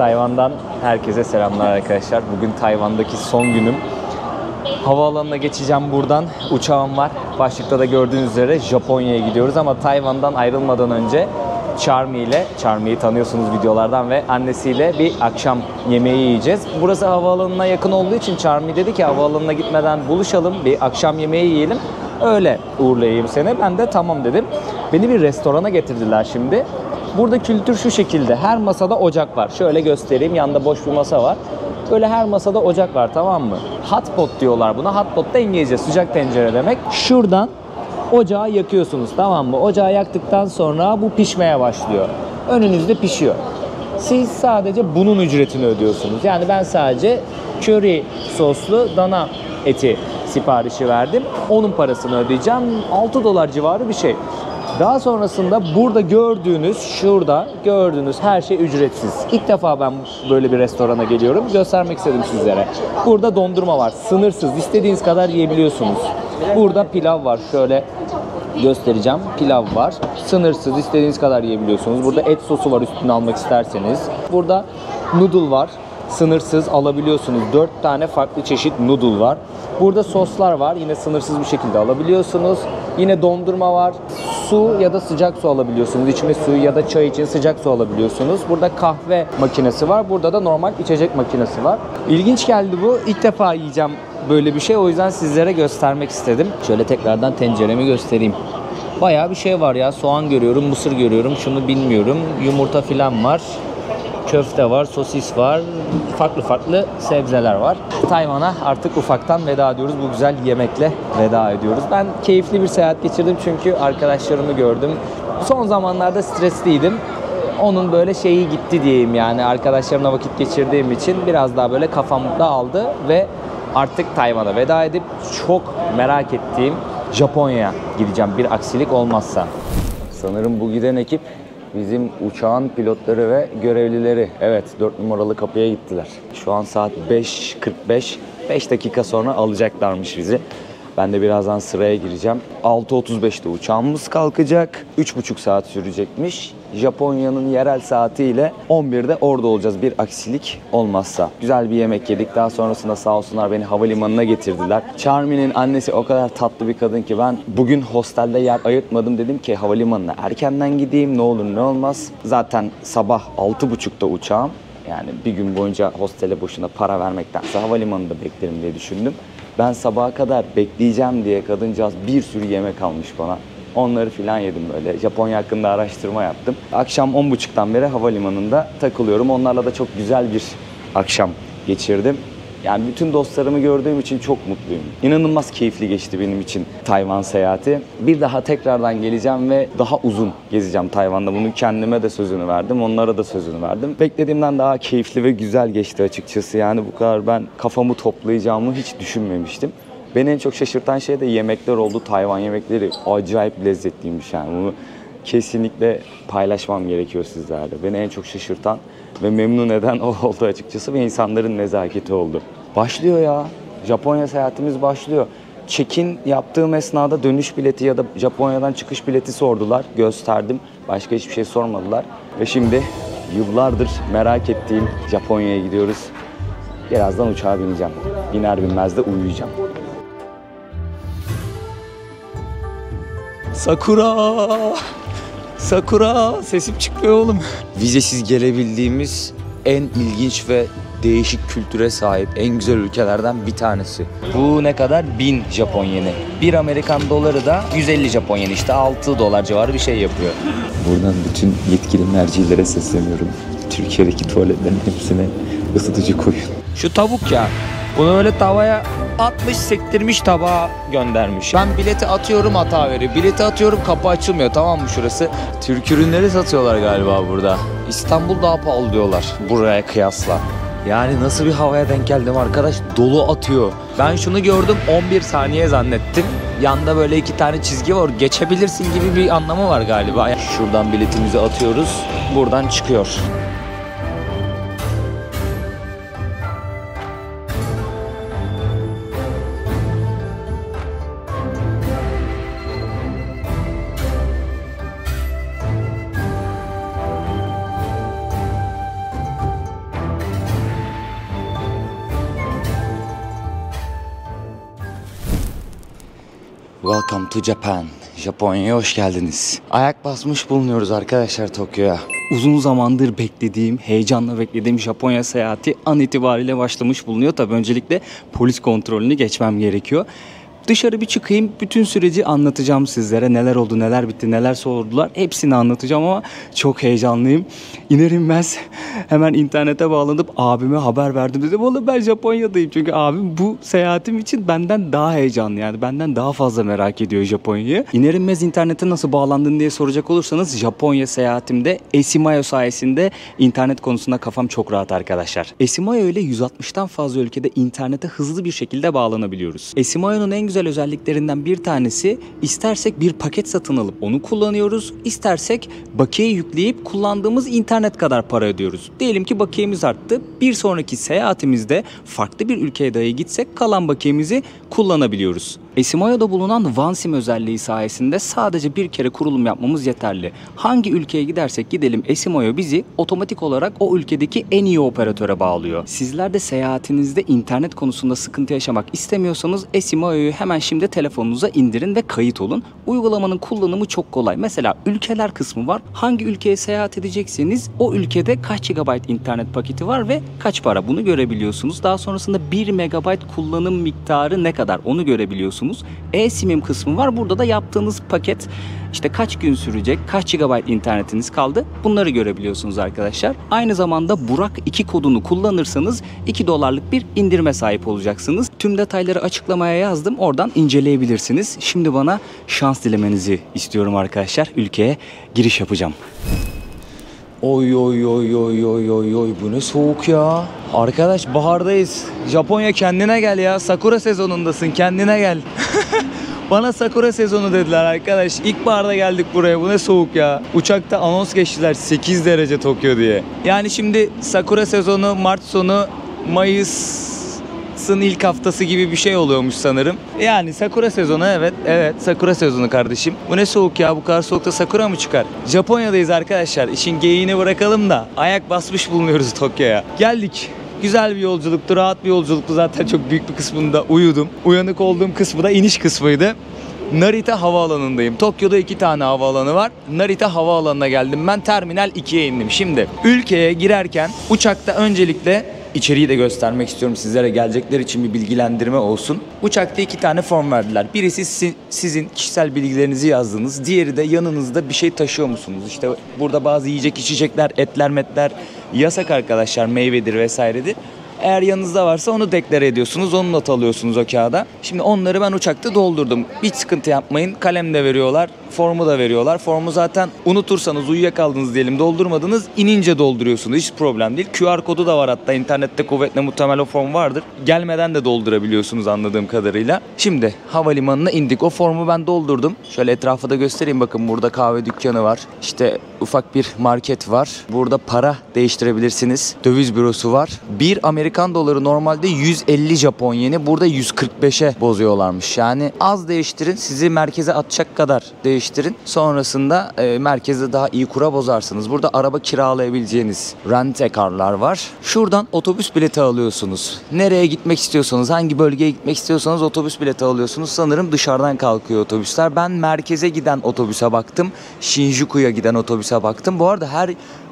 Tayvan'dan herkese selamlar arkadaşlar. Bugün Tayvan'daki son günüm. Havaalanına geçeceğim buradan. Uçağım var. Başlıkta da gördüğünüz üzere Japonya'ya gidiyoruz ama Tayvan'dan ayrılmadan önce Charmy'yi tanıyorsunuz videolardan ve annesiyle bir akşam yemeği yiyeceğiz. Burası havaalanına yakın olduğu için Charmy dedi ki havaalanına gitmeden buluşalım, bir akşam yemeği yiyelim. Öyle uğurlayayım seni. Ben de tamam dedim. Beni bir restorana getirdiler şimdi. Burada kültür şu şekilde. Her masada ocak var. Şöyle göstereyim. Yanında boş bir masa var. Böyle her masada ocak var, tamam mı? Hot pot diyorlar buna. Hot pot da İngilizce sıcak tencere demek. Şuradan ocağı yakıyorsunuz, tamam mı? Ocağı yaktıktan sonra bu pişmeye başlıyor. Önünüzde pişiyor. Siz sadece bunun ücretini ödüyorsunuz. Yani ben sadece köri soslu dana eti siparişi verdim. Onun parasını ödeyeceğim. 6 dolar civarı bir şey. Daha sonrasında burada şurada gördüğünüz her şey ücretsiz. İlk defa ben böyle bir restorana geliyorum. Göstermek istedim sizlere. Burada dondurma var. Sınırsız. İstediğiniz kadar yiyebiliyorsunuz. Burada pilav var. Şöyle göstereceğim. Pilav var. Sınırsız. İstediğiniz kadar yiyebiliyorsunuz. Burada et sosu var üstüne almak isterseniz. Burada noodle var. Sınırsız alabiliyorsunuz. 4 tane farklı çeşit noodle var. Burada soslar var. Yine sınırsız bir şekilde alabiliyorsunuz. Yine dondurma var. Su ya da sıcak su alabiliyorsunuz. İçme suyu ya da çay için sıcak su alabiliyorsunuz. Burada kahve makinesi var. Burada da normal içecek makinesi var. İlginç geldi bu. İlk defa yiyeceğim böyle bir şey. O yüzden sizlere göstermek istedim. Şöyle tekrardan tenceremi göstereyim. Bayağı bir şey var ya. Soğan görüyorum, mısır görüyorum. Şunu bilmiyorum. Yumurta falan var. Köfte var, sosis var, farklı sebzeler var. Tayvan'a artık ufaktan veda ediyoruz. Bu güzel yemekle veda ediyoruz. Ben keyifli bir seyahat geçirdim çünkü arkadaşlarımı gördüm. Son zamanlarda stresliydim. Onun böyle şeyi gitti diyeyim, yani arkadaşlarımla vakit geçirdiğim için biraz daha böyle kafam dağıldı ve artık Tayvan'a veda edip çok merak ettiğim Japonya'ya gideceğim bir aksilik olmazsa. Sanırım bu giden ekip bizim uçağın pilotları ve görevlileri. Evet, 4 numaralı kapıya gittiler. Şu an saat 5:45. 5 dakika sonra alacaklarmış bizi. Ben de birazdan sıraya gireceğim. 6:35'te uçağımız kalkacak. 3,5 saat sürecekmiş. Japonya'nın yerel saatiyle 11'de orada olacağız bir aksilik olmazsa. Güzel bir yemek yedik. Daha sonrasında sağ olsunlar beni havalimanına getirdiler. Charmy'nin annesi o kadar tatlı bir kadın ki ben bugün hostelde yer ayırtmadım. Dedim ki havalimanına erkenden gideyim, ne olur ne olmaz. Zaten sabah 6:30'da uçağım. Yani bir gün boyunca hostele boşuna para vermektense havalimanında beklerim diye düşündüm. Ben sabaha kadar bekleyeceğim diye kadıncağız bir sürü yemek almış bana. Onları filan yedim böyle. Japonya hakkında araştırma yaptım. Akşam 10:30'dan beri havalimanında takılıyorum. Onlarla da çok güzel bir akşam geçirdim. Yani bütün dostlarımı gördüğüm için çok mutluyum. İnanılmaz keyifli geçti benim için Tayvan seyahati. Bir daha tekrardan geleceğim ve daha uzun gezeceğim Tayvan'da. Bunu kendime de sözünü verdim, onlara da sözünü verdim. Beklediğimden daha keyifli ve güzel geçti açıkçası. Yani bu kadar ben kafamı toplayacağımı hiç düşünmemiştim. Beni en çok şaşırtan şey de yemekler oldu. Tayvan yemekleri acayip lezzetliymiş yani. Bunu kesinlikle paylaşmam gerekiyor sizlerle. Beni en çok şaşırtan ve memnun eden o oldu açıkçası ve insanların nezaketi oldu. Başlıyor ya. Japonya seyahatimiz başlıyor. Check-in yaptığım esnada dönüş bileti ya da Japonya'dan çıkış bileti sordular. Gösterdim. Başka hiçbir şey sormadılar. Ve şimdi yıllardır merak ettiğim Japonya'ya gidiyoruz. Birazdan uçağa bineceğim. Biner binmez de uyuyacağım. Sakura sesim çıkmıyor oğlum. Vizesiz gelebildiğimiz en ilginç ve değişik kültüre sahip en güzel ülkelerden bir tanesi. Bu ne kadar? 1000 Japon yeni. 1 Amerikan doları da 150 Japon yeni, işte 6 dolar civarı bir şey yapıyor. Buradan bütün yetkili mercilere sesleniyorum. Türkiye'deki tuvaletlerin hepsine ısıtıcı koyun. Şu tavuk ya. Bunu öyle tavaya atmış, sektirmiş, tabağa göndermiş. Ben bileti atıyorum, hata veriyor. Bileti atıyorum, kapı açılmıyor, tamam mı şurası? Türk ürünleri satıyorlar galiba burada. İstanbul daha pahalı diyorlar buraya kıyasla. Yani nasıl bir havaya denk geldim arkadaş? Dolu atıyor. Ben şunu gördüm, 11 saniye zannettim. Yanda böyle 2 tane çizgi var. Geçebilirsin gibi bir anlamı var galiba. Şuradan biletimizi atıyoruz. Buradan çıkıyor. Welcome to Japan. Japonya'ya hoş geldiniz. Ayak basmış bulunuyoruz arkadaşlar Tokyo'ya. Uzun zamandır beklediğim, heyecanla beklediğim Japonya seyahati an itibariyle başlamış bulunuyor. Tabii öncelikle polis kontrolünü geçmem gerekiyor. Dışarı bir çıkayım, bütün süreci anlatacağım sizlere. Neler oldu, neler bitti, neler sordular. Hepsini anlatacağım ama çok heyecanlıyım. İner inmez hemen internete bağlanıp abime haber verdim. Dedim oğlum ben Japonya'dayım. Çünkü abim bu seyahatim için benden daha heyecanlı. Yani benden daha fazla merak ediyor Japonya'yı. İner inmez internete nasıl bağlandın diye soracak olursanız Japonya seyahatimde Esimayo sayesinde internet konusunda kafam çok rahat arkadaşlar. Esimayo ile 160'tan fazla ülkede internete hızlı bir şekilde bağlanabiliyoruz. Esimayo'nun en güzel özelliklerinden bir tanesi, istersek bir paket satın alıp onu kullanıyoruz. İstersek bakiye yükleyip kullandığımız internet kadar para ödüyoruz. Diyelim ki bakiyemiz arttı. Bir sonraki seyahatimizde farklı bir ülkeye dahi gitsek kalan bakiyemizi kullanabiliyoruz. Esimayo'da bulunan OneSIM özelliği sayesinde sadece bir kere kurulum yapmamız yeterli. Hangi ülkeye gidersek gidelim Esimayo bizi otomatik olarak o ülkedeki en iyi operatöre bağlıyor. Sizler de seyahatinizde internet konusunda sıkıntı yaşamak istemiyorsanız Esimayo'yu hemen şimdi telefonunuza indirin ve kayıt olun. Uygulamanın kullanımı çok kolay. Mesela ülkeler kısmı var. Hangi ülkeye seyahat edecekseniz o ülkede kaç GB internet paketi var ve kaç para, bunu görebiliyorsunuz. Daha sonrasında 1 MB kullanım miktarı ne kadar onu görebiliyorsunuz. E-SIM'im kısmı var. Burada da yaptığınız paket işte kaç gün sürecek, kaç GB internetiniz kaldı, bunları görebiliyorsunuz arkadaşlar. Aynı zamanda Burak 2 kodunu kullanırsanız $2 bir indirime sahip olacaksınız. Tüm detayları açıklamaya yazdım. Oradan inceleyebilirsiniz. Şimdi bana şans dilemenizi istiyorum arkadaşlar. Ülkeye giriş yapacağım. Oy oy oy oy oy oy oy, bu ne soğuk ya. Arkadaş bahardayız. Japonya kendine gel ya. Sakura sezonundasın, kendine gel. Bana Sakura sezonu dediler arkadaş. İlkbaharda geldik buraya. Bu ne soğuk ya. Uçakta anons geçtiler 8 derece Tokyo diye. Yani şimdi Sakura sezonu Mart sonu Mayıs'ın ilk haftası gibi bir şey oluyormuş sanırım. Yani Sakura sezonu, evet Sakura sezonu kardeşim. Bu ne soğuk ya, bu kadar soğukta Sakura mı çıkar? Japonya'dayız arkadaşlar. İşin geyiğini bırakalım da ayak basmış bulunuyoruz Tokyo'ya. Geldik. Güzel bir yolculuktu, rahat bir yolculuktu. Zaten çok büyük bir kısmında uyudum. Uyanık olduğum kısmı da iniş kısmıydı. Narita havaalanındayım. Tokyo'da 2 tane havaalanı var. Narita havaalanına geldim. Ben Terminal 2'ye indim. Şimdi ülkeye girerken uçakta öncelikle içeriği de göstermek istiyorum sizlere, gelecekler için bir bilgilendirme olsun. Uçakta 2 tane form verdiler. Birisi sizin kişisel bilgilerinizi yazdığınız, diğeri de yanınızda bir şey taşıyor musunuz? İşte burada bazı yiyecek içecekler, etler metler yasak arkadaşlar, meyvedir vesairedir. Eğer yanınızda varsa onu deklare ediyorsunuz, onu not alıyorsunuz o kağıda. Şimdi onları ben uçakta doldurdum. Hiç sıkıntı yapmayın. Kalem de veriyorlar, formu da veriyorlar. Formu zaten unutursanız, uyuyakaldınız diyelim, doldurmadınız, inince dolduruyorsunuz. Hiç problem değil. QR kodu da var hatta, internette kuvvetle muhtemel o form vardır. Gelmeden de doldurabiliyorsunuz anladığım kadarıyla. Şimdi havalimanına indik. O formu ben doldurdum. Şöyle etrafı da göstereyim. Bakın burada kahve dükkanı var. İşte ufak bir market var. Burada para değiştirebilirsiniz. Döviz bürosu var. Bir Amerikan doları normalde 150 Japon yeni. Burada 145'e bozuyorlarmış. Yani az değiştirin, sizi merkeze atacak kadar değiştirin. Sonrasında merkezde daha iyi kura bozarsınız. Burada araba kiralayabileceğiniz rent-a-car'lar var. Şuradan otobüs bileti alıyorsunuz. Nereye gitmek istiyorsanız, hangi bölgeye gitmek istiyorsanız otobüs bileti alıyorsunuz. Sanırım dışarıdan kalkıyor otobüsler. Ben merkeze giden otobüse baktım. Shinjuku'ya giden otobüse baktım. Bu arada her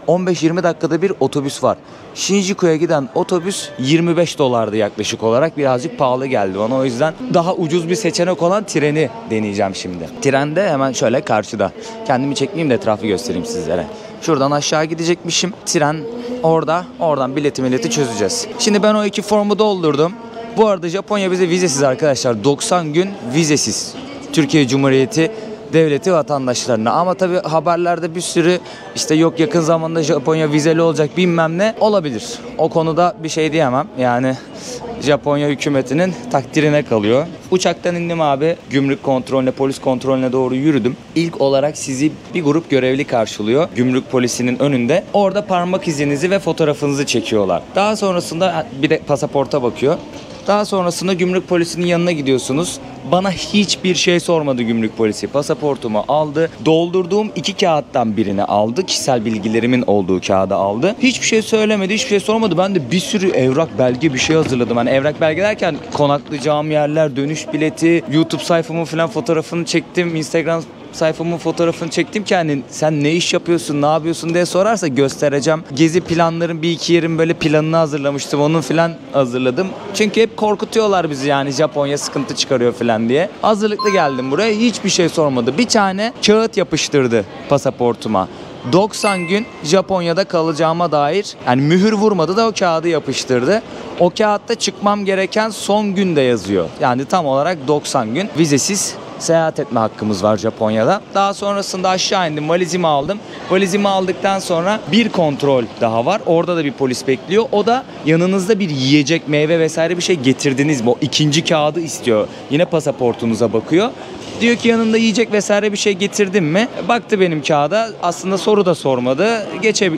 15-20 dakikada bir otobüs var. Shinjuku'ya giden otobüs $25'dı yaklaşık olarak. Birazcık pahalı geldi bana. O yüzden daha ucuz bir seçenek olan treni deneyeceğim şimdi. Tren de hemen şöyle karşıda. Kendimi çekmeyeyim de etrafı göstereyim sizlere. Şuradan aşağı gidecekmişim. Tren orada. Oradan bileti çözeceğiz. Şimdi ben o 2 formu doldurdum. Bu arada Japonya bize vizesiz arkadaşlar. 90 gün vizesiz. Türkiye Cumhuriyeti devleti vatandaşlarına. Ama tabi haberlerde bir sürü işte yok yakın zamanda Japonya vizeli olacak bilmem ne olabilir. O konuda bir şey diyemem. Yani Japonya hükümetinin takdirine kalıyor. Uçaktan indim abi. Gümrük kontrolüne, polis kontrolüne doğru yürüdüm. İlk olarak sizi bir grup görevli karşılıyor. Gümrük polisinin önünde. Orada parmak izinizi ve fotoğrafınızı çekiyorlar. Daha sonrasında bir de pasaporta bakıyor. Daha sonrasında gümrük polisinin yanına gidiyorsunuz. Bana hiçbir şey sormadı gümrük polisi. Pasaportumu aldı. Doldurduğum 2 kağıttan birini aldı. Kişisel bilgilerimin olduğu kağıdı aldı. Hiçbir şey söylemedi, hiçbir şey sormadı. Ben de bir sürü evrak, belge bir şey hazırladım. Yani evrak belge derken konaklayacağım yerler, dönüş bileti, YouTube sayfamın falan fotoğrafını çektim. Instagram sayfamın fotoğrafını çektim ki hani sen ne iş yapıyorsun, ne yapıyorsun diye sorarsa göstereceğim. Gezi planların bir iki yerin böyle planını hazırlamıştım. Onun falan hazırladım. Çünkü hep korkutuyorlar bizi yani Japonya sıkıntı çıkarıyor falan diye. Hazırlıklı geldim buraya. Hiçbir şey sormadı. Bir tane kağıt yapıştırdı pasaportuma. 90 gün Japonya'da kalacağıma dair yani mühür vurmadı da o kağıdı yapıştırdı. O kağıtta çıkmam gereken son gün de yazıyor. Yani tam olarak 90 gün vizesiz seyahat etme hakkımız var Japonya'da. Daha sonrasında aşağı indim, valizimi aldım. Valizimi aldıktan sonra bir kontrol daha var. Orada da bir polis bekliyor. O da yanınızda bir yiyecek, meyve vesaire bir şey getirdiniz mi? O ikinci kağıdı istiyor. Yine pasaportunuza bakıyor. Diyor ki yanında yiyecek vesaire bir şey getirdin mi? Baktı benim kağıda. Aslında soru da sormadı.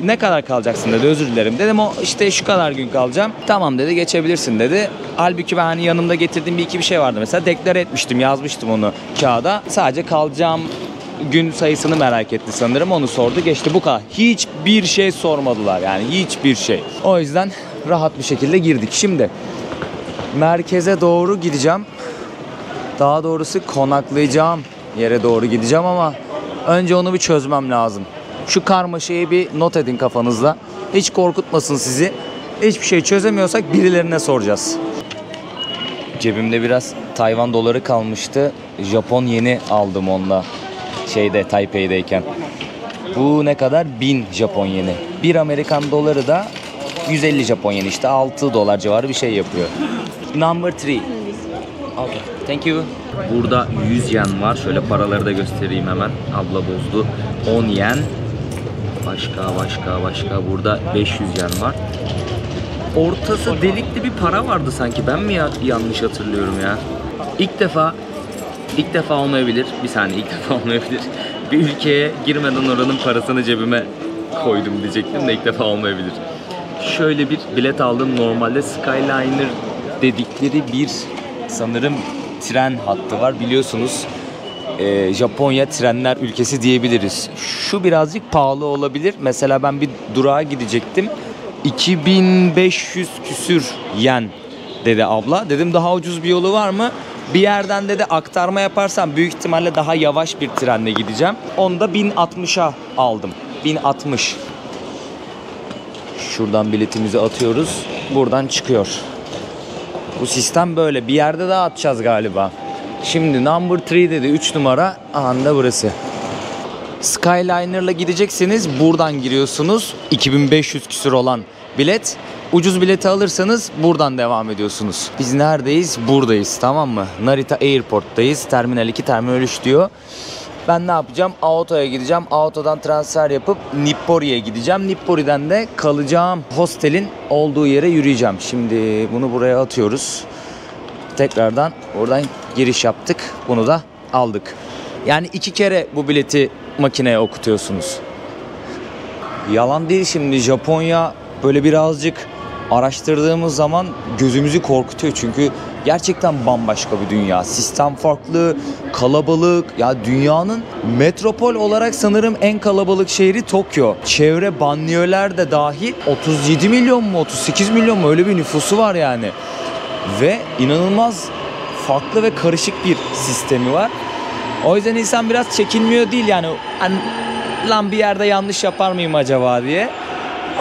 Ne kadar kalacaksın dedi. Özür dilerim dedim. O işte şu kadar gün kalacağım. Tamam dedi, geçebilirsin dedi. Halbuki ben hani yanımda getirdiğim bir şey vardı. Mesela deklare etmiştim, yazmıştım onu kağıda. Sadece kalacağım gün sayısını merak etti sanırım. Onu sordu, geçti, bu kadar. Hiçbir şey sormadılar yani, hiçbir şey. O yüzden rahat bir şekilde girdik. Şimdi merkeze doğru gideceğim. Daha doğrusu konaklayacağım yere doğru gideceğim ama önce onu bir çözmem lazım. Şu karmaşayı bir not edin kafanızda. Hiç korkutmasın sizi. Hiçbir şey çözemiyorsak birilerine soracağız. Cebimde biraz Tayvan doları kalmıştı. Japon yeni aldım onunla. Taipei'deyken. Bu ne kadar? 1000 Japon yeni. 1 Amerikan doları da 150 Japon yeni, işte 6 dolar civarı bir şey yapıyor. Number 3. Okay. Thank you. Burada 100 yen var. Şöyle paraları da göstereyim hemen. Abla bozdu. 10 yen. Başka. Burada 500 yen var. Ortası delikli bir para vardı sanki. Ben mi yanlış hatırlıyorum ya? İlk defa olmayabilir. Bir saniye, ilk defa olmayabilir. Bir ülkeye girmeden oranın parasını cebime koydum diyecektim de ilk defa olmayabilir. Şöyle bir bilet aldım. Normalde Skyliner dedikleri bir sanırım tren hattı var. Biliyorsunuz Japonya trenler ülkesi diyebiliriz. Şu birazcık pahalı olabilir. Mesela ben bir durağa gidecektim. 2500 küsür yen dedi abla. Dedim daha ucuz bir yolu var mı? Bir yerden dedi aktarma yaparsam büyük ihtimalle daha yavaş bir trenle gideceğim. Onu da 1060'a aldım. 1060. Şuradan biletimizi atıyoruz. Buradan çıkıyor. Bu sistem böyle. Bir yerde daha atacağız galiba. Şimdi number 3 dedi. 3 numara. Anda burası. Skyliner'la gideceksiniz. Buradan giriyorsunuz. 2500 küsür olan bilet. Ucuz bileti alırsanız buradan devam ediyorsunuz. Biz neredeyiz? Buradayız, tamam mı? Narita Airport'tayız. Terminal 2, Terminal 3 diyor. Ben ne yapacağım? Aoto'ya gideceğim. Aoto'dan transfer yapıp Nippori'ye gideceğim. Nippori'den de kalacağım hostelin olduğu yere yürüyeceğim. Şimdi bunu buraya atıyoruz. Tekrardan oradan giriş yaptık. Bunu da aldık. Yani 2 kere bu bileti makineye okutuyorsunuz. Yalan değil, şimdi Japonya böyle birazcık araştırdığımız zaman gözümüzü korkutuyor. Çünkü gerçekten bambaşka bir dünya. Sistem farklı, kalabalık. Ya dünyanın metropol olarak sanırım en kalabalık şehri Tokyo. Çevre banliyöler de dahil 37 milyon mu 38 milyon mu öyle bir nüfusu var yani. Ve inanılmaz farklı ve karışık bir sistemi var. O yüzden insan biraz çekinmiyor değil yani. Hani, lan bir yerde yanlış yapar mıyım acaba diye.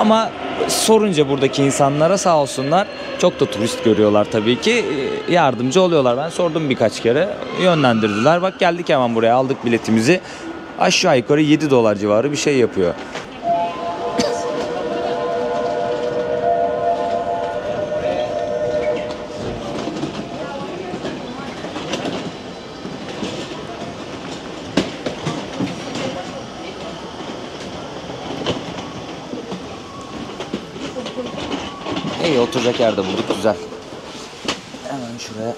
Ama sorunca buradaki insanlara sağ olsunlar, çok da turist görüyorlar tabii ki, yardımcı oluyorlar. Ben sordum birkaç kere, yönlendirdiler. Bak geldik hemen buraya, aldık biletimizi. Aşağı yukarı 7 dolar civarı bir şey yapıyor. İyi, oturacak yerde bulduk, güzel. Hemen şuraya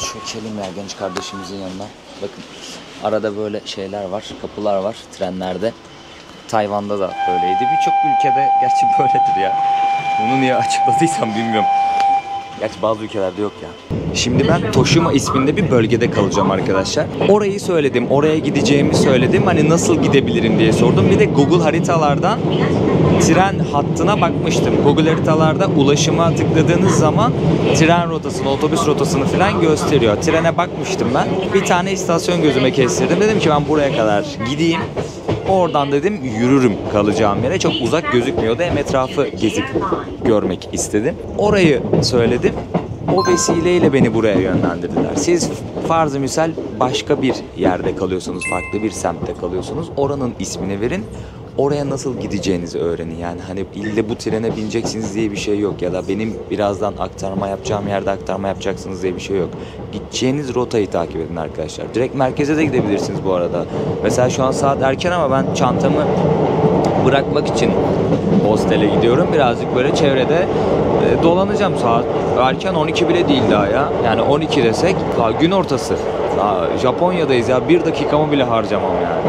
çökelim ya genç kardeşimizin yanına. Bakın arada böyle şeyler var, kapılar var trenlerde. Tayvan'da da böyleydi. Birçok ülkede gerçi böyledir ya. Bunu niye açıkladıysam bilmiyorum. Gerçi bazı ülkelerde yok ya. Şimdi ben Toshima isminde bir bölgede kalacağım arkadaşlar. Orayı söyledim, oraya gideceğimi söyledim. Hani nasıl gidebilirim diye sordum. Bir de Google haritalardan tren hattına bakmıştım. Google haritalarda ulaşıma tıkladığınız zaman tren rotasını, otobüs rotasını falan gösteriyor. Trene bakmıştım ben. Bir tane istasyon gözüme kestirdim. Dedim ki ben buraya kadar gideyim. Oradan dedim yürürüm kalacağım yere. Çok uzak gözükmüyordu. Hem etrafı gezip görmek istedim. Orayı söyledim. O vesileyle beni buraya yönlendirdiler. Siz farz-ı misal başka bir yerde kalıyorsunuz, farklı bir semtte kalıyorsunuz. Oranın ismini verin. Oraya nasıl gideceğinizi öğrenin. Yani hani ille bu trene bineceksiniz diye bir şey yok. Ya da benim birazdan aktarma yapacağım yerde aktarma yapacaksınız diye bir şey yok. Gideceğiniz rotayı takip edin arkadaşlar. Direkt merkeze de gidebilirsiniz bu arada. Mesela şu an saat erken ama ben çantamı bırakmak için hostele gidiyorum. Birazcık böyle çevrede dolanacağım. Saat erken 12 bile değil daha ya. Yani 12 desek daha gün ortası. Daha Japonya'dayız ya. Bir dakikamı bile harcamam yani.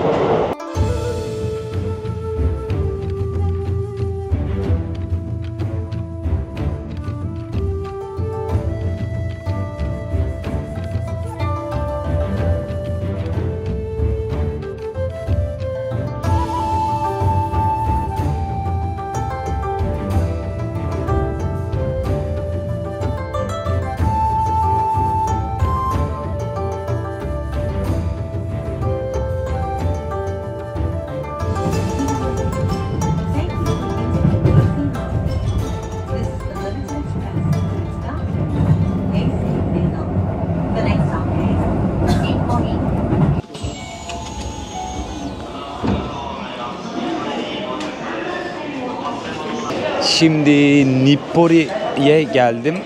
Şimdi Nippori'ye geldim.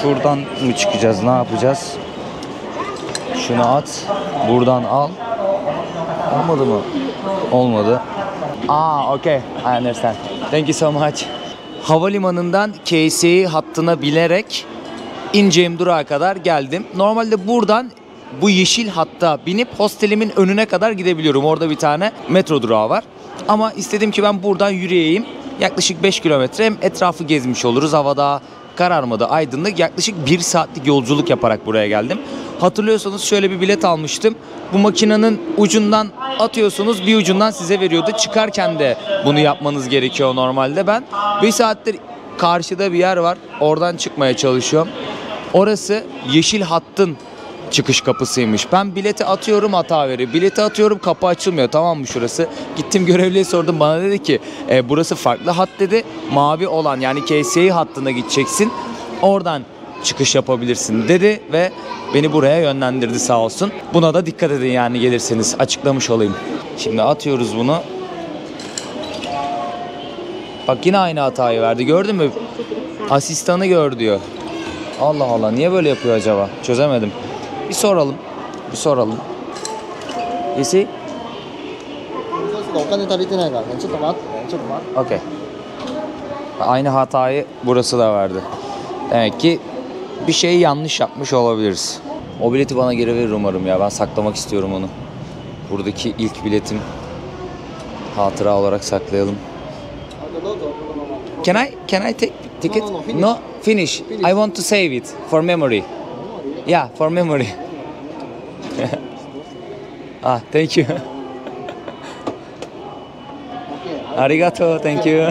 Şuradan mı çıkacağız? Ne yapacağız? Şunu at. Buradan al. Olmadı mı? Olmadı. Okay. I understand. Thank you so much. Havalimanından KCA hattına binerek ineceğim durağa kadar geldim. Normalde buradan bu yeşil hatta binip hostelimin önüne kadar gidebiliyorum. Orada bir tane metro durağı var. Ama istedim ki ben buradan yürüyeyim. Yaklaşık 5 kilometre hem etrafı gezmiş oluruz. Havada kararmadı, aydınlık. Yaklaşık 1 saatlik yolculuk yaparak buraya geldim. Hatırlıyorsanız şöyle bir bilet almıştım. Bu makinenin ucundan atıyorsunuz, bir ucundan size veriyordu. Çıkarken de bunu yapmanız gerekiyor normalde. Ben 1 saattir karşıda bir yer var. Oradan çıkmaya çalışıyorum. Orası yeşil hattın çıkış kapısıymış. Ben bileti atıyorum, hata veriyor. Bileti atıyorum, kapı açılmıyor. Tamam mı şurası? Gittim görevliye sordum. Bana dedi ki burası farklı hat dedi. Mavi olan yani KCA hattına gideceksin. Oradan çıkış yapabilirsin dedi ve beni buraya yönlendirdi sağ olsun. Buna da dikkat edin yani gelirseniz. Açıklamış olayım. Şimdi atıyoruz bunu. Bak yine aynı hatayı verdi. Gördün mü? Asistanı gör diyor. Allah Allah, niye böyle yapıyor acaba? Çözemedim. Bir soralım. You see? Okay. Aynı hatayı burası da verdi. Demek ki bir şeyi yanlış yapmış olabiliriz. O bileti bana geri verir umarım ya. Ben saklamak istiyorum onu. Buradaki ilk biletim. Hatıra olarak saklayalım. Can I take ticket? No, finish. I want to save it for memory. Yeah, for memory. Thank you. Arigato, thank you.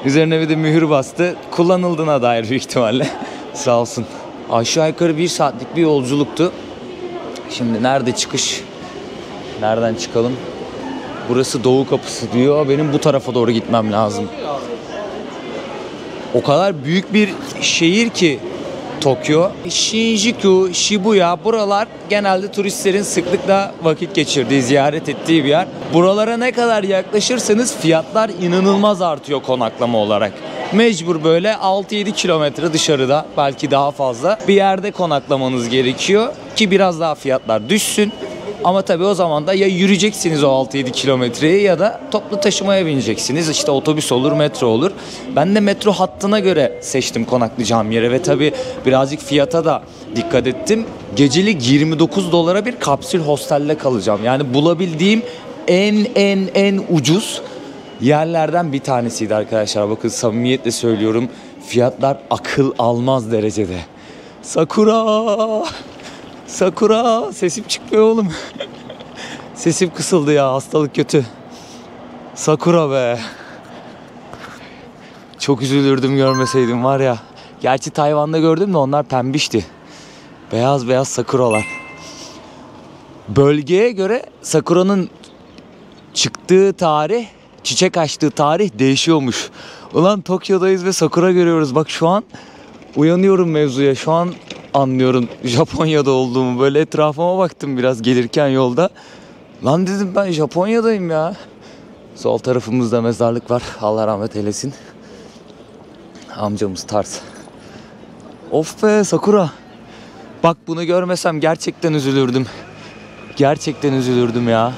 Üzerine bir de mühür bastı. Kullanıldığına dair büyük ihtimalle. Sağ olsun. Aşağı yukarı 1 saatlik bir yolculuktu. Şimdi nerede çıkış? Nereden çıkalım? Burası Doğu Kapısı diyor. Benim bu tarafa doğru gitmem lazım. O kadar büyük bir şehir ki Tokyo. Shinjuku, Shibuya buralar genelde turistlerin sıklıkla vakit geçirdiği, ziyaret ettiği bir yer. Buralara ne kadar yaklaşırsanız fiyatlar inanılmaz artıyor konaklama olarak. Mecbur böyle 6-7 kilometre dışarıda, belki daha fazla bir yerde konaklamanız gerekiyor ki biraz daha fiyatlar düşsün. Ama tabii o zaman da ya yürüyeceksiniz o 6-7 kilometreyi ya da toplu taşımaya bineceksiniz. İşte otobüs olur, metro olur. Ben de metro hattına göre seçtim konaklayacağım yere ve tabii birazcık fiyata da dikkat ettim. Gecelik 29 dolara bir kapsül hostelde kalacağım. Yani bulabildiğim en ucuz yerlerden bir tanesiydi arkadaşlar. Bakın samimiyetle söylüyorum. Fiyatlar akıl almaz derecede. Sakura! Sakura! Sesim çıkmıyor oğlum. Sesim kısıldı ya, hastalık kötü. Sakura be. Çok üzülürdüm görmeseydim var ya. Gerçi Tayvan'da gördüm de onlar pembişti. Beyaz beyaz sakuralar. Bölgeye göre sakuranın çıktığı tarih, çiçek açtığı tarih değişiyormuş. Ulan Tokyo'dayız ve sakura görüyoruz. Bak şu an uyanıyorum mevzuya. Şu an anlıyorum Japonya'da olduğumu. Böyle etrafıma baktım biraz gelirken yolda. Lan dedim ben Japonya'dayım ya. Sol tarafımızda mezarlık var. Allah rahmet eylesin. Amcamız Tars. Of be Sakura. Bak bunu görmesem gerçekten üzülürdüm. Gerçekten üzülürdüm ya.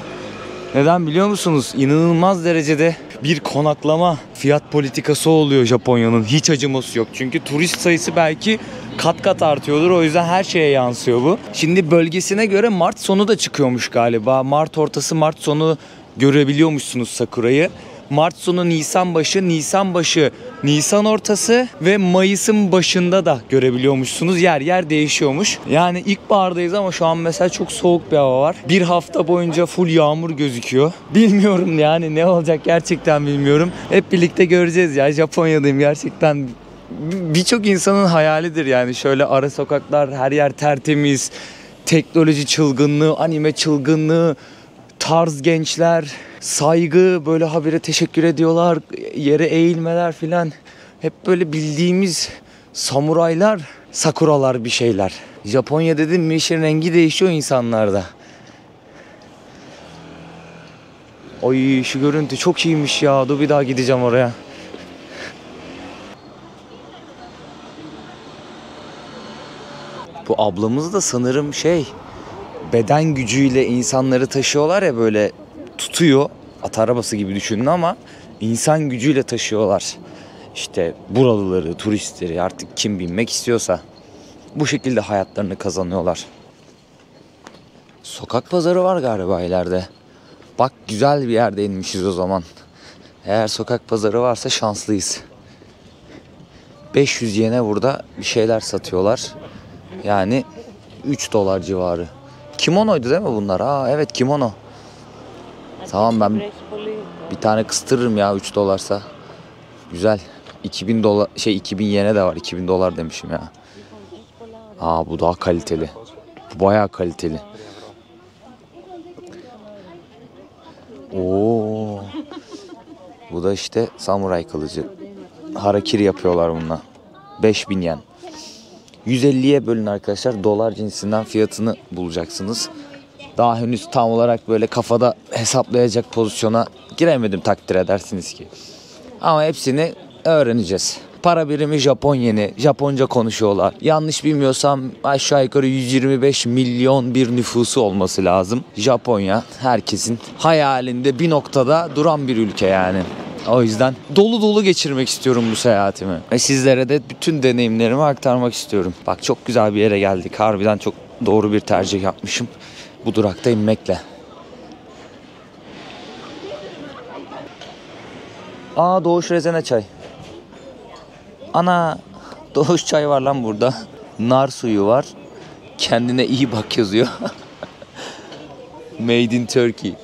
Neden biliyor musunuz? İnanılmaz derecede bir konaklama fiyat politikası oluyor Japonya'nın. Hiç acıması yok. Çünkü turist sayısı belki kat kat artıyordur. O yüzden her şeye yansıyor bu. Şimdi bölgesine göre Mart sonu da çıkıyormuş galiba. Mart ortası, Mart sonu görebiliyormuşsunuz Sakura'yı. Mart sonu, Nisan başı, Nisan başı, Nisan ortası ve Mayıs'ın başında da görebiliyormuşsunuz. Yer yer değişiyormuş. Yani ilkbahardayız ama şu an mesela çok soğuk bir hava var. Bir hafta boyunca full yağmur gözüküyor. Bilmiyorum yani ne olacak gerçekten bilmiyorum. Hep birlikte göreceğiz ya. Japonya'dayım gerçekten. Birçok insanın hayalidir yani. Şöyle ara sokaklar, her yer tertemiz. Teknoloji çılgınlığı, anime çılgınlığı. Tarz gençler, saygı, böyle habire teşekkür ediyorlar, yere eğilmeler filan. Hep böyle bildiğimiz samuraylar, sakuralar bir şeyler. Japonya dedim mi işin rengi değişiyor insanlarda. Ay şu görüntü çok iyiymiş ya. Dur bir daha gideceğim oraya. Bu ablamız da sanırım beden gücüyle insanları taşıyorlar ya, böyle tutuyor. At arabası gibi düşünün ama insan gücüyle taşıyorlar. İşte buralıları, turistleri, artık kim binmek istiyorsa bu şekilde hayatlarını kazanıyorlar. Sokak pazarı var galiba ileride. Bak güzel bir yerde inmişiz o zaman. Eğer sokak pazarı varsa şanslıyız. 500 yene burada bir şeyler satıyorlar. Yani 3 dolar civarı. Kimonoydu değil mi bunlar? Aa evet, kimono. Tamam, ben bir tane kıstırırım ya 3 dolarsa. Güzel. 2000 dolar 2000 yene de var. 2000 dolar demişim ya. Aa bu daha kaliteli. Bu bayağı kaliteli. Oo. Bu da işte samuray kılıcı. Harakiri yapıyorlar bununla. 5000 yen. 150'ye bölün arkadaşlar. Dolar cinsinden fiyatını bulacaksınız. Daha henüz tam olarak böyle kafada hesaplayacak pozisyona giremedim, takdir edersiniz ki. Ama hepsini öğreneceğiz. Para birimi Japon yeni. Japonca konuşuyorlar. Yanlış bilmiyorsam aşağı yukarı 125 milyon bir nüfusu olması lazım. Japonya herkesin hayalinde bir noktada duran bir ülke yani. O yüzden dolu dolu geçirmek istiyorum bu seyahatimi. Ve sizlere de bütün deneyimlerimi aktarmak istiyorum. Bak çok güzel bir yere geldik. Harbiden çok doğru bir tercih yapmışım bu durakta inmekle. Aa Doğuş Rezene çay. Ana Doğuş çay var lan burada. Nar suyu var. Kendine iyi bak yazıyor. Made in Turkey.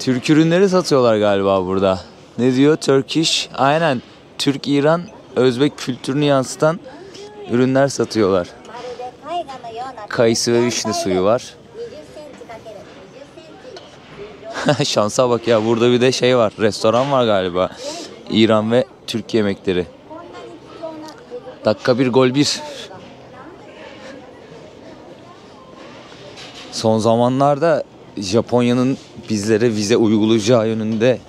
Türk ürünleri satıyorlar galiba burada. Ne diyor? Turkish. Aynen. Türk, İran, Özbek kültürünü yansıtan ürünler satıyorlar. Kayısı ve vişne suyu var. Şansa bak ya, burada bir de var. Restoran var galiba. İran ve Türk yemekleri. Dakika bir gol bir. Son zamanlarda Japonya'nın bizlere vize uygulayacağı yönünde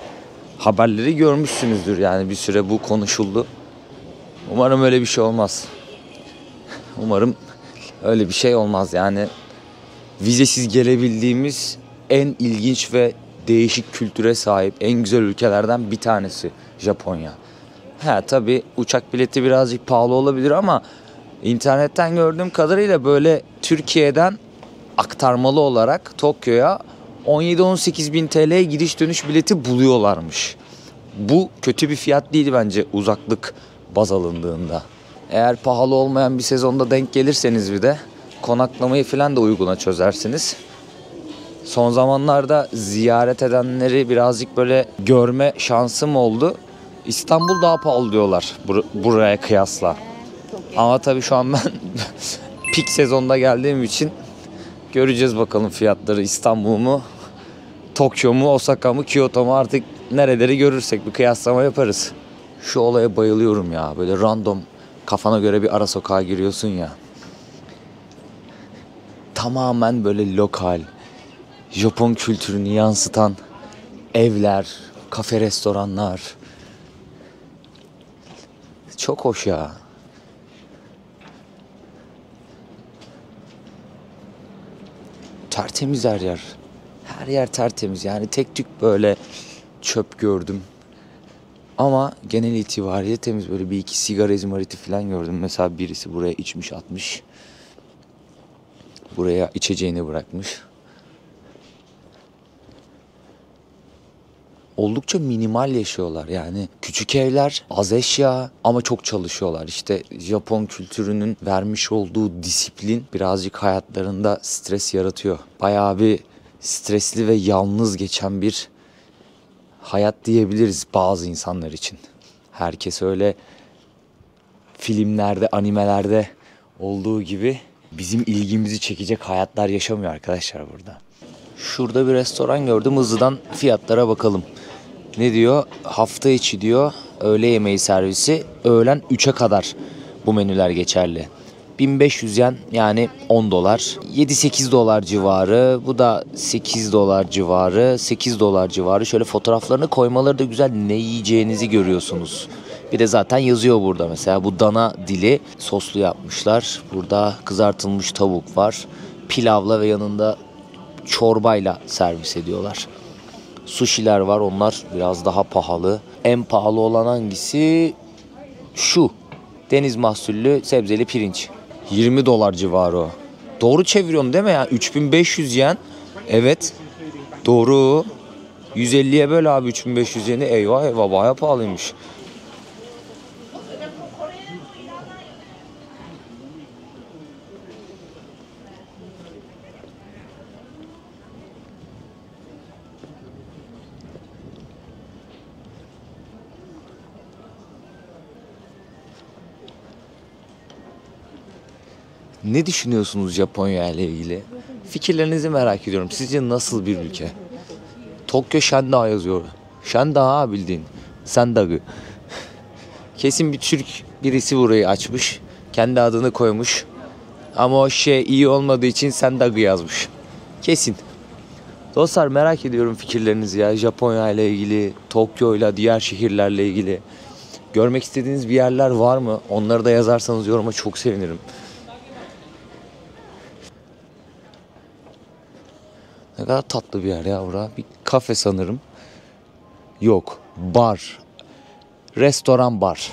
haberleri görmüşsünüzdür. Yani bir süre bu konuşuldu. Umarım öyle bir şey olmaz. Umarım öyle bir şey olmaz. Yani vizesiz gelebildiğimiz en ilginç ve değişik kültüre sahip en güzel ülkelerden bir tanesi Japonya. Tabii uçak bileti birazcık pahalı olabilir ama internetten gördüğüm kadarıyla böyle Türkiye'den aktarmalı olarak Tokyo'ya 17-18 bin TL gidiş dönüş bileti buluyorlarmış. Bu kötü bir fiyat değil bence uzaklık baz alındığında. Eğer pahalı olmayan bir sezonda denk gelirseniz bir de konaklamayı falan da uyguna çözersiniz. Son zamanlarda ziyaret edenleri birazcık böyle görme şansım oldu. İstanbul daha pahalı diyorlar buraya kıyasla. Ama tabii şu an ben pik sezonda geldiğim için göreceğiz bakalım fiyatları. İstanbul mu, Tokyo mu, Osaka mı, Kyoto mu, artık nereleri görürsek bir kıyaslama yaparız. Şu olaya bayılıyorum ya, böyle random kafana göre bir ara sokağa giriyorsun ya. Tamamen böyle lokal, Japon kültürünü yansıtan evler, kafe, restoranlar. Çok hoş ya. Tertemiz her yer. Her yer tertemiz. Yani tek tük böyle çöp gördüm. Ama genel itibariyle temiz. Böyle bir iki sigara izmariti falan gördüm. Mesela birisi buraya içmiş atmış. Buraya içeceğini bırakmış. Oldukça minimal yaşıyorlar. Yani küçük evler, az eşya ama çok çalışıyorlar. İşte Japon kültürünün vermiş olduğu disiplin birazcık hayatlarında stres yaratıyor. Bayağı bir stresli ve yalnız geçen bir hayat diyebiliriz bazı insanlar için. Herkes öyle filmlerde, animelerde olduğu gibi bizim ilgimizi çekecek hayatlar yaşamıyor arkadaşlar burada. Şurada bir restoran gördüm. Hızlıdan fiyatlara bakalım. Ne diyor? Hafta içi diyor. Öğle yemeği servisi. Öğlen 3'e kadar bu menüler geçerli. 1500 yen yani 10 dolar. 7-8 dolar civarı. Bu da 8 dolar civarı. 8 dolar civarı. Şöyle fotoğraflarını koymaları da güzel. Ne yiyeceğinizi görüyorsunuz. Bir de zaten yazıyor burada mesela. Bu dana dili soslu yapmışlar. Burada kızartılmış tavuk var. Pilavla ve yanında çorbayla servis ediyorlar. Sushi'ler var, onlar biraz daha pahalı. En pahalı olan hangisi? Şu. Deniz mahsullü sebzeli pirinç. 20 dolar civarı o. Doğru çeviriyorum değil mi ya? 3500 yen. Evet. Doğru. 150'ye böl abi 3500 yeni. Eyvah eyvah, bayağı pahalıymış. Ne düşünüyorsunuz Japonya ile ilgili? Fikirlerinizi merak ediyorum. Sizce nasıl bir ülke? Tokyo Shendai yazıyor. Shendai bildiğin. Sendagı. Kesin bir Türk birisi burayı açmış. Kendi adını koymuş. Ama o şey iyi olmadığı için Sendagı yazmış. Kesin. Dostlar, merak ediyorum fikirlerinizi ya. Japonya ile ilgili, Tokyo ile diğer şehirlerle ilgili. Görmek istediğiniz bir yerler var mı? Onları da yazarsanız yoruma çok sevinirim. Ne kadar tatlı bir yer ya bura. Bir kafe sanırım. Yok. Bar. Restoran bar.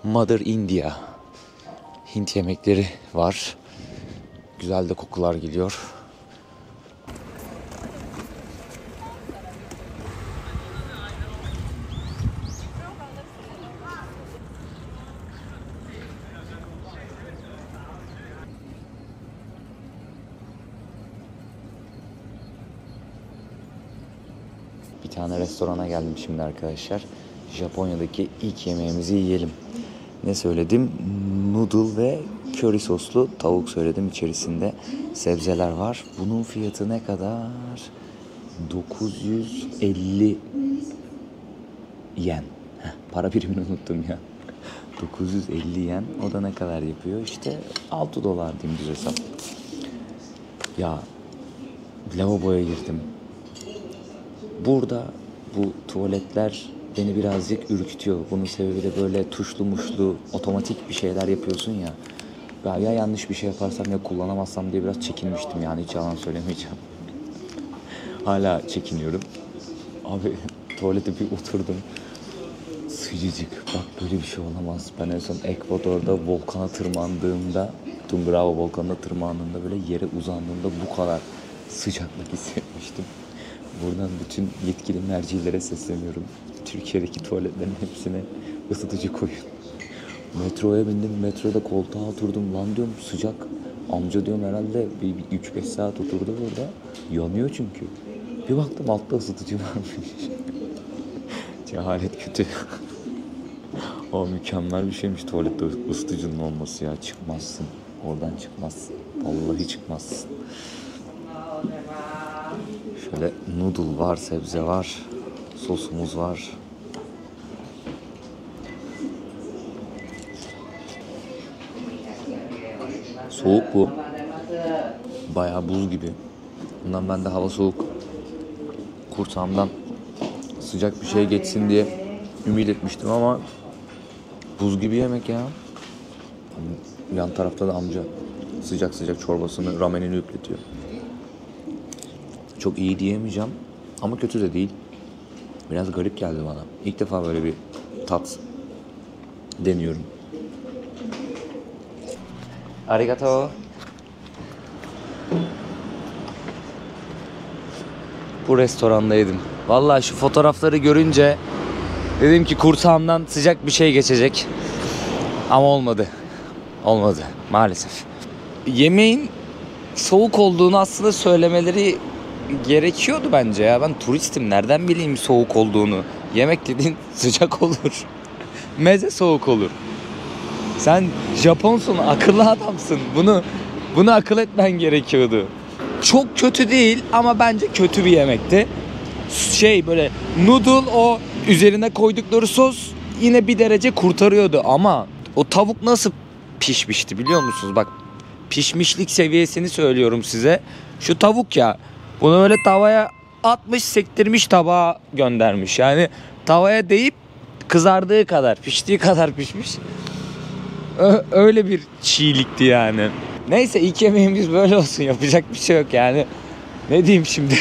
Mother India. Hint yemekleri var. Güzel de kokular geliyor. Bir tane restorana geldim şimdi arkadaşlar. Japonya'daki ilk yemeğimizi yiyelim. Ne söyledim? Noodle ve köri soslu tavuk söyledim. İçerisinde sebzeler var. Bunun fiyatı ne kadar? 950 yen. Para birimini unuttum ya. 950 yen. O da ne kadar yapıyor? İşte 6 dolar diyeyim düz hesap. Ya lavaboya girdim. Burada bu tuvaletler beni birazcık ürkütüyor. Bunun sebebi de böyle tuşlu muşlu otomatik bir şeyler yapıyorsun ya. Ben ya yanlış bir şey yaparsam ya kullanamazsam diye biraz çekinmiştim, yani hiç yalan söylemeyeceğim. Hala çekiniyorum. Abi tuvalete bir oturdum. Sıcacık. Bak böyle bir şey olamaz. Ben en son Ekvador'da volkana tırmandığımda, Tungurahua volkanına tırmandığımda böyle yere uzandığımda bu kadar sıcaklık hissetmiştim. Buradan bütün yetkili mercilere sesleniyorum. Türkiye'deki tuvaletlerin hepsine ısıtıcı koyun. Metroya bindim. Metroda koltuğa oturdum. Lan diyorum sıcak. Amca diyorum herhalde bir 3-5 saat oturdu burada. Yanıyor çünkü. Bir baktım altta ısıtıcı varmış. Cehalet kötü. O mükemmel bir şeymiş tuvalette ısıtıcının olması ya. Çıkmazsın. Oradan çıkmazsın. Vallahi çıkmazsın. Şöyle noodle var, sebze var. Sosumuz var. Soğuk bu. Bayağı buz gibi. Bundan ben de hava soğuk. Kursağımdan sıcak bir şey geçsin diye ümit etmiştim ama buz gibi yemek ya. Yan tarafta da amca sıcak sıcak çorbasını, ramenini üpletiyor. Çok iyi diyemeyeceğim ama kötü de değil. Biraz garip geldi bana. İlk defa böyle bir tat deniyorum. Arigato. Bu restoranda yedim. Vallahi şu fotoğrafları görünce dedim ki kursağımdan sıcak bir şey geçecek. Ama olmadı. Olmadı maalesef. Yemeğin soğuk olduğunu aslında söylemeleri gerekiyordu bence ya. Ben turistim, nereden bileyim soğuk olduğunu. Yemek dediğin sıcak olur. Meze soğuk olur. Sen Japonsun, akıllı adamsın. Bunu akıl etmen gerekiyordu. Çok kötü değil ama bence kötü bir yemekti. Böyle noodle, o üzerine koydukları sos yine bir derece kurtarıyordu ama o tavuk nasıl pişmişti biliyor musunuz? Bak, pişmişlik seviyesini söylüyorum size. Şu tavuk ya, bunu öyle tavaya atmış, sektirmiş, tabağa göndermiş. Yani tavaya değip kızardığı kadar, piştiği kadar pişmiş. Öyle bir çiğlikti yani. Neyse, ilk yemeğimiz böyle olsun, yapacak bir şey yok yani. Ne diyeyim şimdi?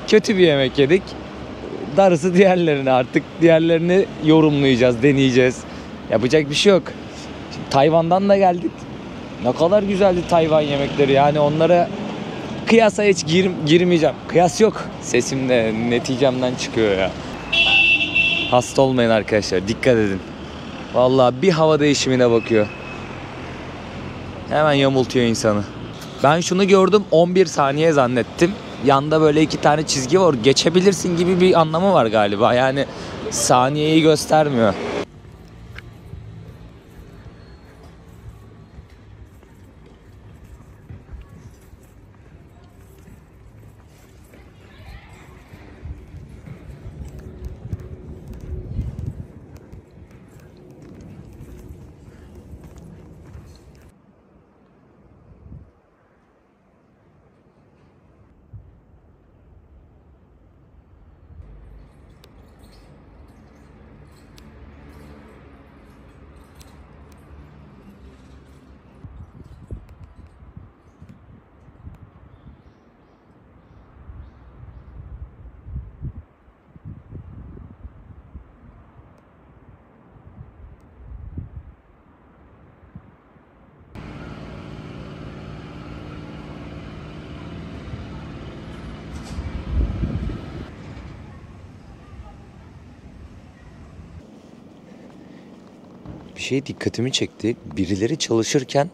Kötü bir yemek yedik. Darısı diğerlerine, artık diğerlerini yorumlayacağız, deneyeceğiz. Yapacak bir şey yok. Şimdi Tayvan'dan da geldik. Ne kadar güzeldi Tayvan yemekleri, yani onlara kıyasa hiç girmeyeceğim. Kıyas yok. Sesim de neticemden çıkıyor ya. Hasta olmayın arkadaşlar, dikkat edin. Vallahi bir hava değişimine bakıyor. Hemen yamultuyor insanı. Ben şunu gördüm, 11 saniye zannettim. Yanda böyle 2 tane çizgi var. Geçebilirsin gibi bir anlamı var galiba. Yani saniyeyi göstermiyor. Bir şey dikkatimi çekti. Birileri çalışırken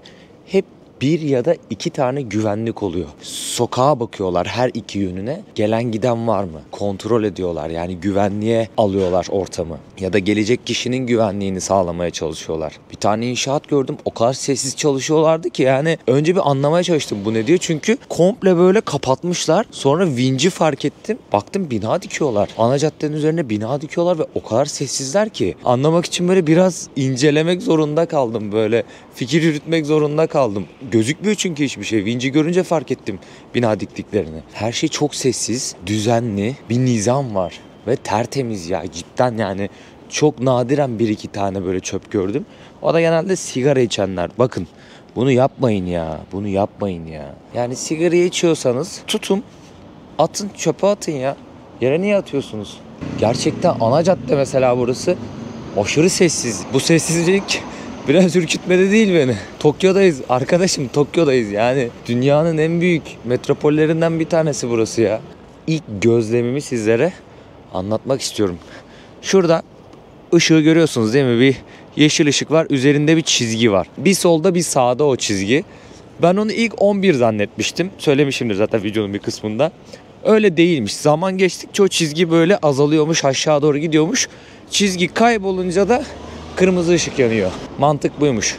hep 1 ya da 2 tane güvenlik oluyor. Sokağa bakıyorlar her iki yönüne. Gelen giden var mı? Kontrol ediyorlar. Yani güvenliğe alıyorlar ortamı. Ya da gelecek kişinin güvenliğini sağlamaya çalışıyorlar. Bir tane inşaat gördüm. O kadar sessiz çalışıyorlardı ki yani önce bir anlamaya çalıştım bu ne diyor. Çünkü komple böyle kapatmışlar. Sonra vinci fark ettim. Baktım bina dikiyorlar. Ana caddenin üzerine bina dikiyorlar ve o kadar sessizler ki anlamak için böyle biraz incelemek zorunda kaldım. Böyle fikir yürütmek zorunda kaldım. Gözükmüyor çünkü hiçbir şey. Vinci görünce fark ettim bina diktiklerini. Her şey çok sessiz, düzenli, bir nizam var ve tertemiz ya, cidden yani. Çok nadiren 1-2 tane böyle çöp gördüm. O da genelde sigara içenler. Bakın, bunu yapmayın ya. Bunu yapmayın ya. Yani sigarayı içiyorsanız tutun, atın, çöpe atın ya. Yere niye atıyorsunuz? Gerçekten ana cadde mesela burası aşırı sessiz. Bu sessizlik biraz ürkütmedi değil beni. Tokyo'dayız arkadaşım, Tokyo'dayız yani. Dünyanın en büyük metropollerinden bir tanesi burası ya. İlk gözlemimi sizlere anlatmak istiyorum. Şurada ışığı görüyorsunuz değil mi? Bir yeşil ışık var. Üzerinde bir çizgi var. Bir solda bir sağda o çizgi. Ben onu ilk 11 zannetmiştim. Söylemişimdir zaten videonun bir kısmında. Öyle değilmiş. Zaman geçtikçe o çizgi böyle azalıyormuş. Aşağı doğru gidiyormuş. Çizgi kaybolunca da kırmızı ışık yanıyor. Mantık buymuş.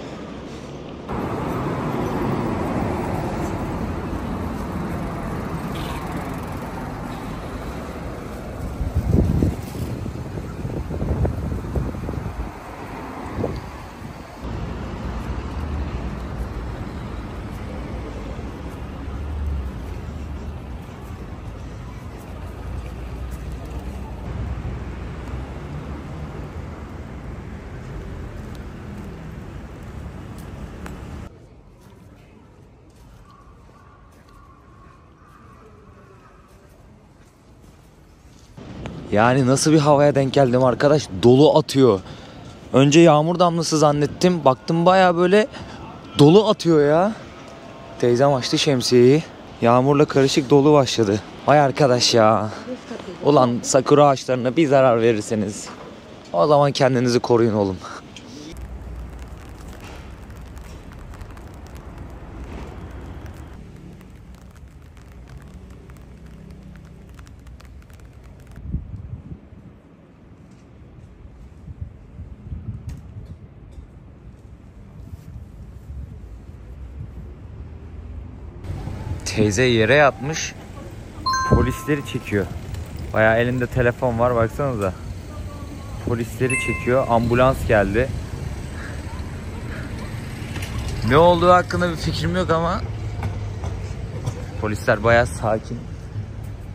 Yani nasıl bir havaya denk geldim arkadaş? Dolu atıyor. Önce yağmur damlası zannettim. Baktım baya böyle dolu atıyor ya. Teyzem açtı şemsiyeyi. Yağmurla karışık dolu başladı. Vay arkadaş ya. Ulan sakura ağaçlarına bir zarar verirseniz o zaman kendinizi koruyun oğlum. Teyze yere yatmış. Polisleri çekiyor. Bayağı elinde telefon var, baksanıza. Polisleri çekiyor. Ambulans geldi. Ne olduğu hakkında bir fikrim yok ama polisler bayağı sakin.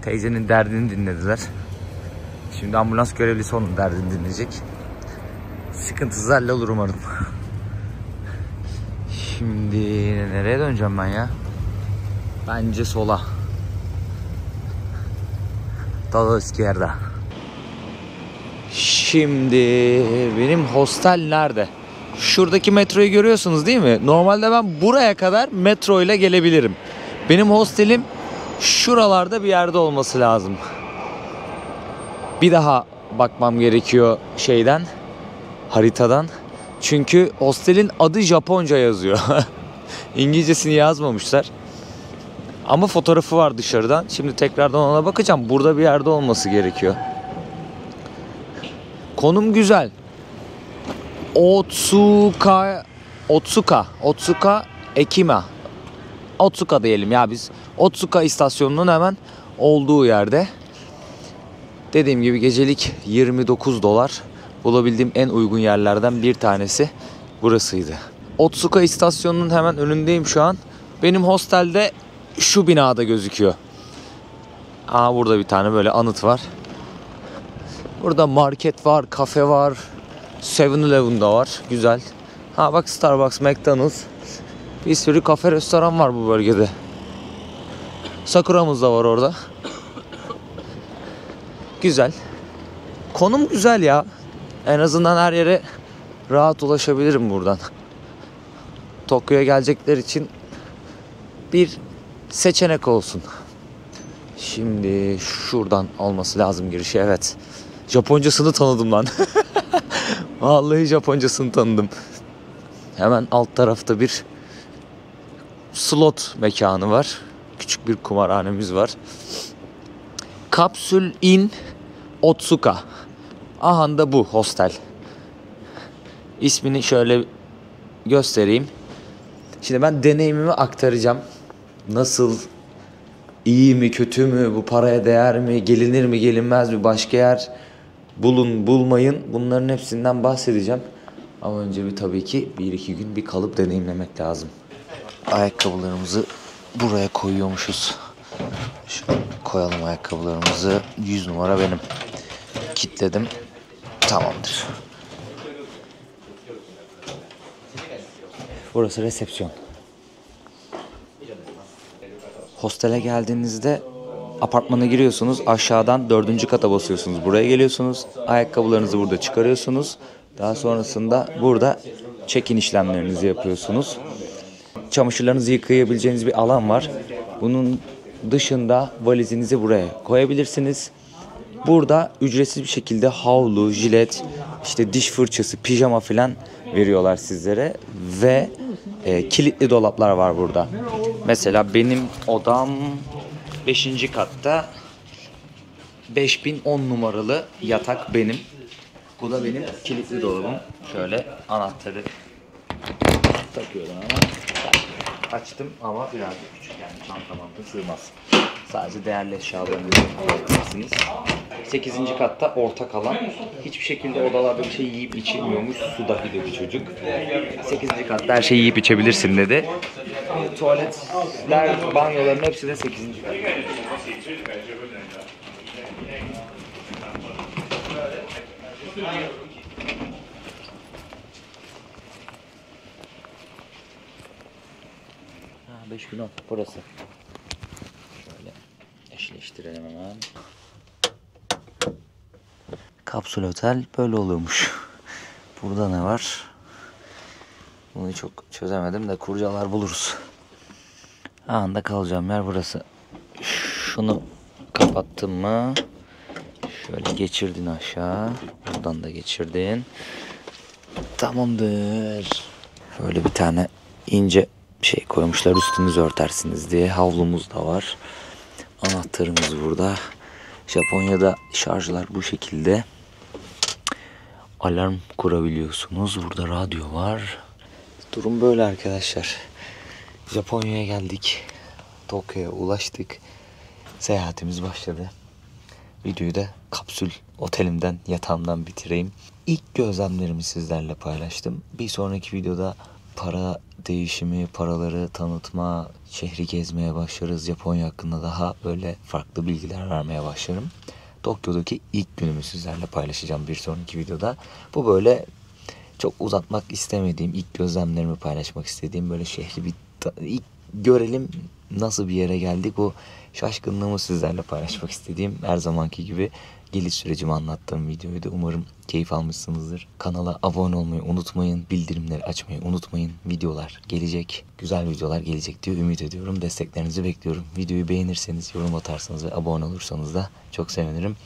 Teyzenin derdini dinlediler. Şimdi ambulans görevlisi onun derdini dinleyecek. Sıkıntısız hallolur umarım. Şimdi nereye döneceğim ben ya? Bence sola. Dağ izquierda. Şimdi benim hostel nerede? Şuradaki metroyu görüyorsunuz değil mi? Normalde ben buraya kadar metro ile gelebilirim. Benim hostelim şuralarda bir yerde olması lazım. Bir daha bakmam gerekiyor haritadan. Çünkü hostelin adı Japonca yazıyor. İngilizcesini yazmamışlar. Ama fotoğrafı var dışarıdan. Şimdi tekrardan ona bakacağım. Burada bir yerde olması gerekiyor. Konum güzel. Otsuka Ekima. Otsuka diyelim ya biz. Otsuka istasyonunun hemen olduğu yerde. Dediğim gibi gecelik $29. Bulabildiğim en uygun yerlerden bir tanesi burasıydı. Otsuka istasyonunun hemen önündeyim şu an. Benim hostelde şu binada gözüküyor. Burada bir tane böyle anıt var. Burada market var, kafe var. 7-Eleven da var. Güzel. Bak Starbucks, McDonald's. Bir sürü kafe, restoran var bu bölgede. Sakura'mız da var orada. Güzel. Konum güzel ya. En azından her yere rahat ulaşabilirim buradan. Tokyo'ya gelecekler için bir seçenek olsun. Şimdi şuradan olması lazım girişi. Evet. Japoncasını tanıdım lan. Vallahi Japoncasını tanıdım. Hemen alt tarafta bir slot mekanı var. Küçük bir kumarhanemiz var. Kapsül in Otsuka. Da bu hostel. İsmini şöyle göstereyim. Şimdi ben deneyimimi aktaracağım. Nasıl, iyi mi, kötü mü, bu paraya değer mi, gelinir mi, gelinmez mi, başka yer bulun, bulmayın. Bunların hepsinden bahsedeceğim. Ama önce bir tabii ki 1-2 gün bir kalıp deneyimlemek lazım. Ayakkabılarımızı buraya koyuyormuşuz. Şöyle koyalım ayakkabılarımızı. 100 numara benim. Kilitledim. Tamamdır. Burası resepsiyon. Hostele geldiğinizde apartmana giriyorsunuz. Aşağıdan 4. kata basıyorsunuz. Buraya geliyorsunuz. Ayakkabılarınızı burada çıkarıyorsunuz. Daha sonrasında burada check-in işlemlerinizi yapıyorsunuz. Çamaşırlarınızı yıkayabileceğiniz bir alan var. Bunun dışında valizinizi buraya koyabilirsiniz. Burada ücretsiz bir şekilde havlu, jilet, işte diş fırçası, pijama falan veriyorlar sizlere ve kilitli dolaplar var burada. Mesela benim odam 5. katta, 5010 numaralı yatak benim. Bu da benim kilitli dolabım. Şöyle anahtarı takıyorum ama açtım ama birazcık küçük, yani çantama da sığmaz. Sadece değerli eşyalarını alabilirsiniz. 8. katta ortak alan. Hiçbir şekilde odalarda bir şey yiyip içilmiyormuş. Su dahi dedi çocuk. 8. katta her şeyi yiyip içebilirsin dedi. Tuvaletler, banyoların hepsi de 8. katta. Ha, 5010 burası. Şöyle eşleştirelim hemen. Kapsül otel böyle oluyormuş. Burada ne var? Bunu çok çözemedim de kurcalar buluruz. Anında kalacağım yer burası. Şunu kapattın mı? Şöyle geçirdin aşağı. Buradan da geçirdin. Tamamdır. Böyle bir tane ince şey koymuşlar, üstünüzü örtersiniz diye. Havlumuz da var. Anahtarımız burada. Japonya'da şarjlar bu şekilde. Alarm kurabiliyorsunuz. Burada radyo var. Durum böyle arkadaşlar. Japonya'ya geldik. Tokyo'ya ulaştık. Seyahatimiz başladı. Videoyu da kapsül otelimden, yatağımdan bitireyim. İlk gözlemlerimi sizlerle paylaştım. Bir sonraki videoda para değişimi, paraları tanıtma, şehri gezmeye başlarız. Japonya hakkında daha böyle farklı bilgiler vermeye başlarım. Tokyo'daki ilk günümü sizlerle paylaşacağım bir sonraki videoda. Bu böyle çok uzatmak istemediğim, ilk gözlemlerimi paylaşmak istediğim, böyle şehri bir ilk görelim, nasıl bir yere geldik, o şaşkınlığımı sizlerle paylaşmak istediğim, her zamanki gibi geliş sürecimi anlattığım videoydu. Umarım keyif almışsınızdır. Kanala abone olmayı unutmayın. Bildirimleri açmayı unutmayın. Videolar gelecek. Güzel videolar gelecek diye ümit ediyorum. Desteklerinizi bekliyorum. Videoyu beğenirseniz, yorum atarsanız ve abone olursanız da çok sevinirim.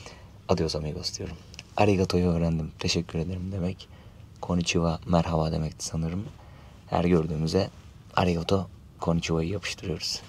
Adios amigos diyorum. Arigato'yu öğrendim. Teşekkür ederim demek. Konnichiwa, merhaba demekti sanırım. Her gördüğümüze arigato, konnichiwa'yı yapıştırıyoruz.